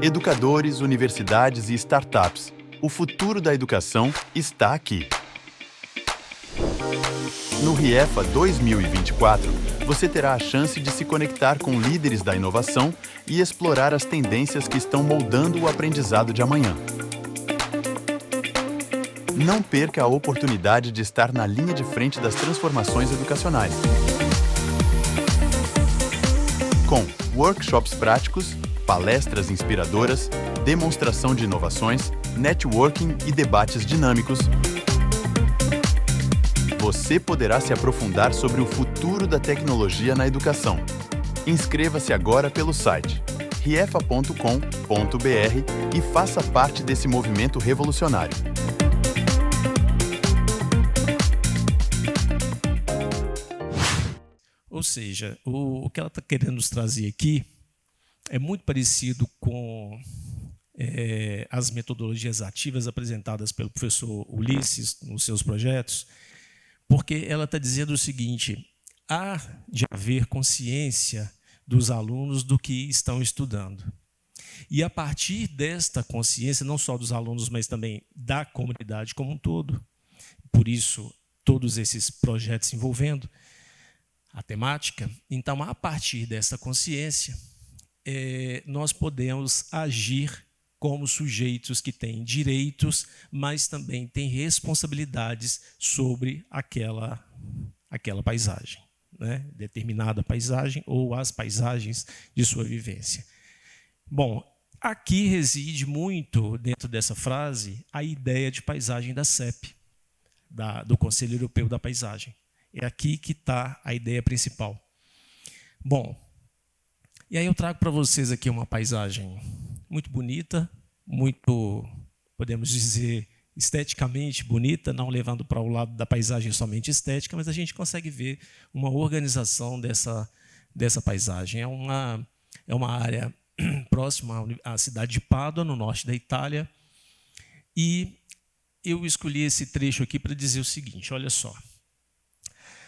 Educadores, universidades e startups. O futuro da educação está aqui. No RIEFA 2024, você terá a chance de se conectar com líderes da inovação e explorar as tendências que estão moldando o aprendizado de amanhã. Não perca a oportunidade de estar na linha de frente das transformações educacionais. Com workshops práticos, palestras inspiradoras, demonstração de inovações, networking e debates dinâmicos, você poderá se aprofundar sobre o futuro da tecnologia na educação. Inscreva-se agora pelo site riefa.com.br e faça parte desse movimento revolucionário. Ou seja, o que ela está querendo nos trazer aqui é muito parecido com as metodologias ativas apresentadas pelo professor Ulisses nos seus projetos, porque ela está dizendo o seguinte: há de haver consciência dos alunos do que estão estudando. E a partir desta consciência, não só dos alunos, mas também da comunidade como um todo, por isso todos esses projetos envolvendo a temática, então, a partir dessa consciência, nós podemos agir como sujeitos que têm direitos, mas também têm responsabilidades sobre aquela paisagem, né? Determinada paisagem ou as paisagens de sua vivência. Bom, aqui reside muito, dentro dessa frase, a ideia de paisagem da CEP, do Conselho Europeu da Paisagem. É aqui que está a ideia principal. Bom, e aí eu trago para vocês aqui uma paisagem muito bonita, muito, podemos dizer, esteticamente bonita, não levando para o lado da paisagem somente estética, mas a gente consegue ver uma organização dessa paisagem. É uma área próxima à cidade de Pádua, no norte da Itália, e eu escolhi esse trecho aqui para dizer o seguinte: olha só.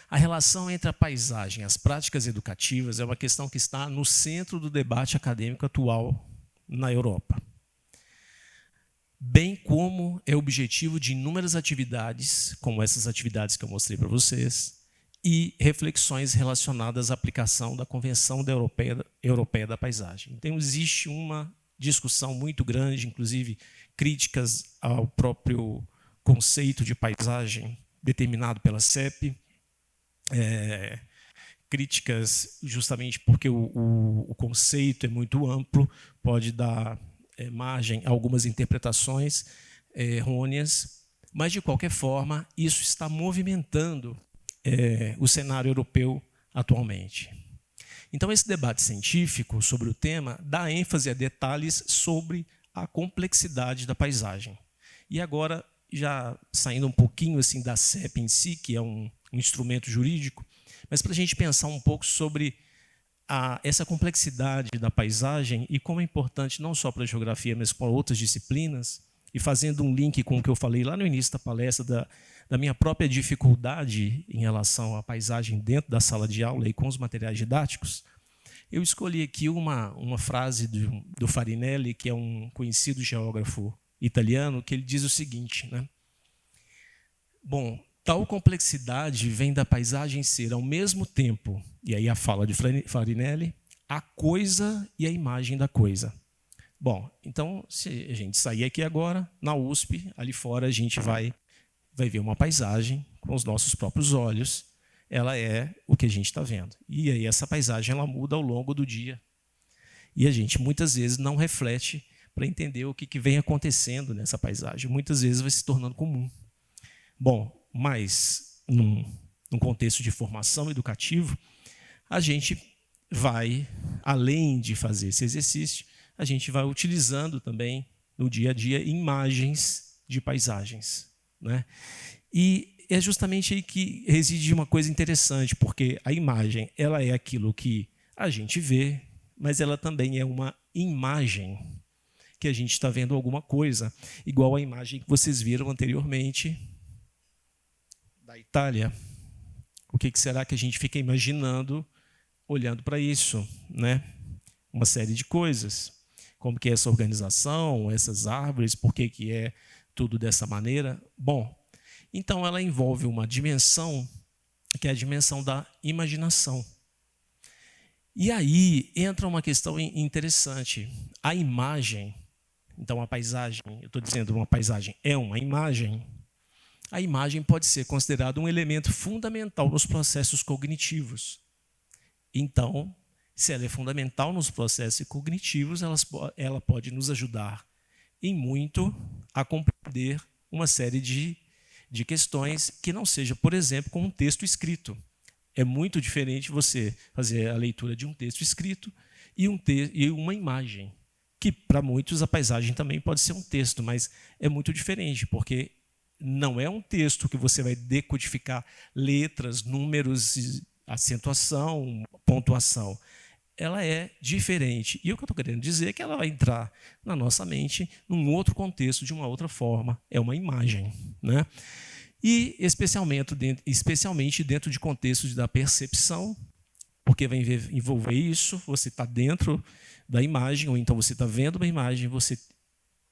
A relação entre a paisagem e as práticas educativas é uma questão que está no centro do debate acadêmico atual na Europa, bem como é objetivo de inúmeras atividades, como essas atividades que eu mostrei para vocês, e reflexões relacionadas à aplicação da Convenção Europeia da Paisagem. Então, existe uma discussão muito grande, inclusive críticas ao próprio conceito de paisagem determinado pela CEP, críticas justamente porque o conceito é muito amplo, pode dar margem a algumas interpretações errôneas, mas, de qualquer forma, isso está movimentando o cenário europeu atualmente. Então, esse debate científico sobre o tema dá ênfase a detalhes sobre a complexidade da paisagem. E agora, já saindo um pouquinho assim da CEP em si, que é um instrumento jurídico, mas para a gente pensar um pouco sobre essa complexidade da paisagem e como é importante não só para a geografia, mas para outras disciplinas, e fazendo um link com o que eu falei lá no início da palestra, da minha própria dificuldade em relação à paisagem dentro da sala de aula e com os materiais didáticos, eu escolhi aqui uma frase do Farinelli, que é um conhecido geógrafo italiano, que ele diz o seguinte, né? Bom, tal complexidade vem da paisagem ser, ao mesmo tempo, e aí a fala de Farinelli, a coisa e a imagem da coisa. Bom, então, se a gente sair aqui agora, na USP, ali fora, a gente vai ver uma paisagem com os nossos próprios olhos. Ela é o que a gente está vendo. E aí essa paisagem ela muda ao longo do dia. E a gente, muitas vezes, não reflete para entender o que vem acontecendo nessa paisagem. Muitas vezes vai se tornando comum. Bom, mas, num contexto de formação educativa, a gente vai, além de fazer esse exercício, a gente vai utilizando também, no dia a dia, imagens de paisagens, né? E é justamente aí que reside uma coisa interessante, porque a imagem ela é aquilo que a gente vê, mas ela também é uma imagem que a gente está vendo alguma coisa, igual a imagem que vocês viram anteriormente, da Itália. O que será que a gente fica imaginando olhando para isso, né? Uma série de coisas. como que é essa organização, essas árvores, por que que é tudo dessa maneira? Bom, então ela envolve uma dimensão que é a dimensão da imaginação. E aí entra uma questão interessante. A imagem, então a paisagem, eu estou dizendo uma paisagem é uma imagem, a imagem pode ser considerada um elemento fundamental nos processos cognitivos. Então, se ela é fundamental nos processos cognitivos, ela pode nos ajudar em muito a compreender uma série de questões que não seja, por exemplo, com um texto escrito. É muito diferente você fazer a leitura de um texto escrito e uma imagem, que para muitos a paisagem também pode ser um texto, mas é muito diferente, porque não é um texto que você vai decodificar letras, números, acentuação, pontuação. Ela é diferente. E o que eu estou querendo dizer é que ela vai entrar na nossa mente num outro contexto, de uma outra forma. É uma imagem, né? E especialmente dentro de contextos da percepção, porque vai envolver isso, você está dentro da imagem, ou então você está vendo uma imagem, você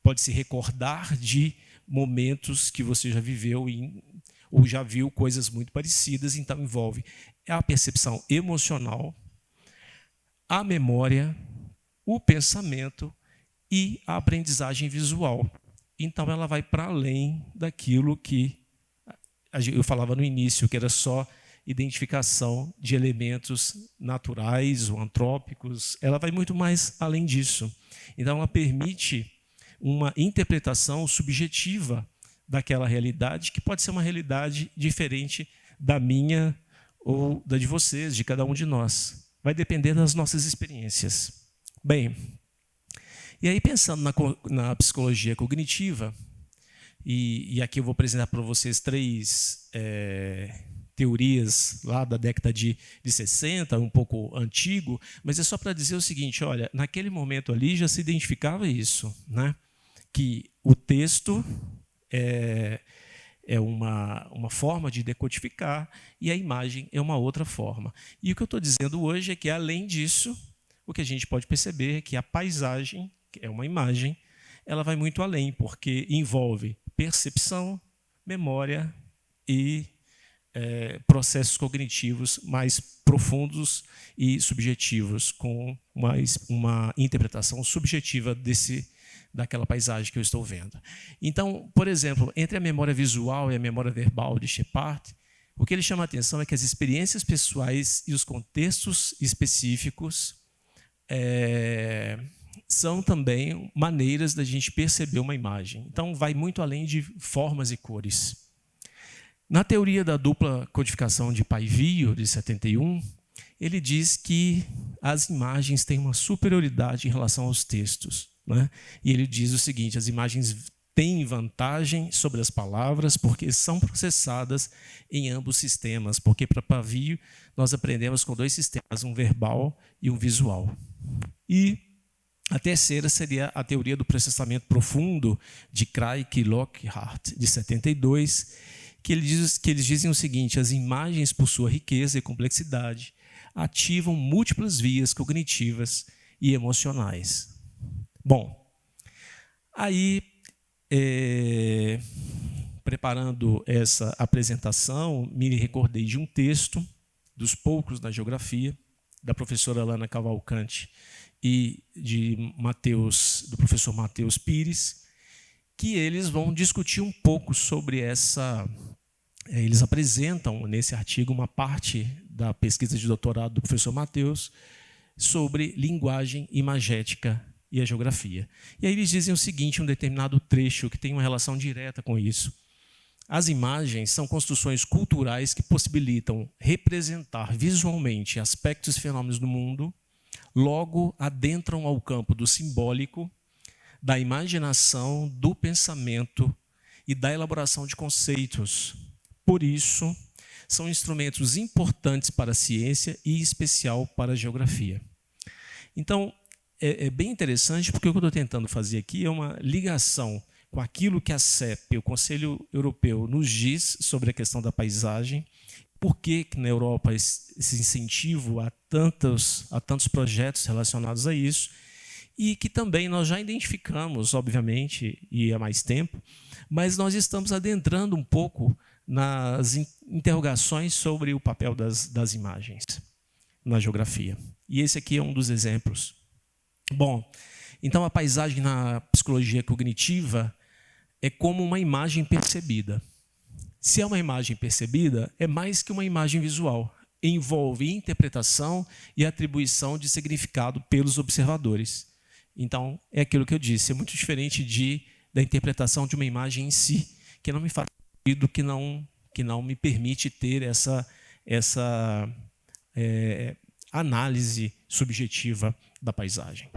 pode se recordar de momentos que você já viveu ou já viu coisas muito parecidas, então envolve a percepção emocional, a memória, o pensamento e a aprendizagem visual. Então ela vai para além daquilo que eu falava no início, que era só identificação de elementos naturais ou antrópicos. Ela vai muito mais além disso. Então ela permite uma interpretação subjetiva daquela realidade, que pode ser uma realidade diferente da minha ou da de vocês, de cada um de nós. Vai depender das nossas experiências. Bem, e aí pensando na psicologia cognitiva, e aqui eu vou apresentar para vocês 3 teorias lá da década de 60, um pouco antigo, mas é só para dizer o seguinte, olha, naquele momento ali já se identificava isso, né? Que o texto é uma forma de decodificar e a imagem é uma outra forma. E o que eu estou dizendo hoje é que, além disso, o que a gente pode perceber é que a paisagem, que é uma imagem, ela vai muito além, porque envolve percepção, memória e processos cognitivos mais profundos e subjetivos, com uma interpretação subjetiva daquela paisagem que eu estou vendo. Então, por exemplo, entre a memória visual e a memória verbal de Shepard, o que ele chama a atenção é que as experiências pessoais e os contextos específicos são também maneiras da gente perceber uma imagem. Então, vai muito além de formas e cores. Na teoria da dupla codificação de Paivio, de 71, ele diz que as imagens têm uma superioridade em relação aos textos, né? E ele diz o seguinte, as imagens têm vantagem sobre as palavras porque são processadas em ambos sistemas, porque para Paivio nós aprendemos com 2 sistemas, um verbal e um visual. E a terceira seria a teoria do processamento profundo de Craig e Lockhart, de 72, que eles dizem o seguinte, as imagens, por sua riqueza e complexidade, ativam múltiplas vias cognitivas e emocionais. Bom, aí, preparando essa apresentação, me recordei de um texto, dos poucos na geografia, da professora Lana Cavalcante e do professor Matheus Pires, que eles vão discutir um pouco sobre eles apresentam nesse artigo uma parte da pesquisa de doutorado do professor Matheus sobre linguagem imagética e a geografia. E aí eles dizem o seguinte, um determinado trecho que tem uma relação direta com isso. As imagens são construções culturais que possibilitam representar visualmente aspectos e fenômenos do mundo, logo adentram ao campo do simbólico, da imaginação, do pensamento e da elaboração de conceitos. Por isso, são instrumentos importantes para a ciência e, em especial, para a geografia. Então, é bem interessante, porque o que eu estou tentando fazer aqui é uma ligação com aquilo que a CEP, o Conselho Europeu, nos diz sobre a questão da paisagem, por que na Europa esse incentivo a tantos projetos relacionados a isso, e que também nós já identificamos, obviamente, e há mais tempo, mas nós estamos adentrando um pouco nas interrogações sobre o papel das imagens na geografia. E esse aqui é um dos exemplos. Bom, então a paisagem na psicologia cognitiva é como uma imagem percebida. Se é uma imagem percebida, é mais que uma imagem visual. Envolve interpretação e atribuição de significado pelos observadores. Então, é aquilo que eu disse, é muito diferente da interpretação de uma imagem em si, que não me faz sentido, que não me permite ter essa análise subjetiva da paisagem.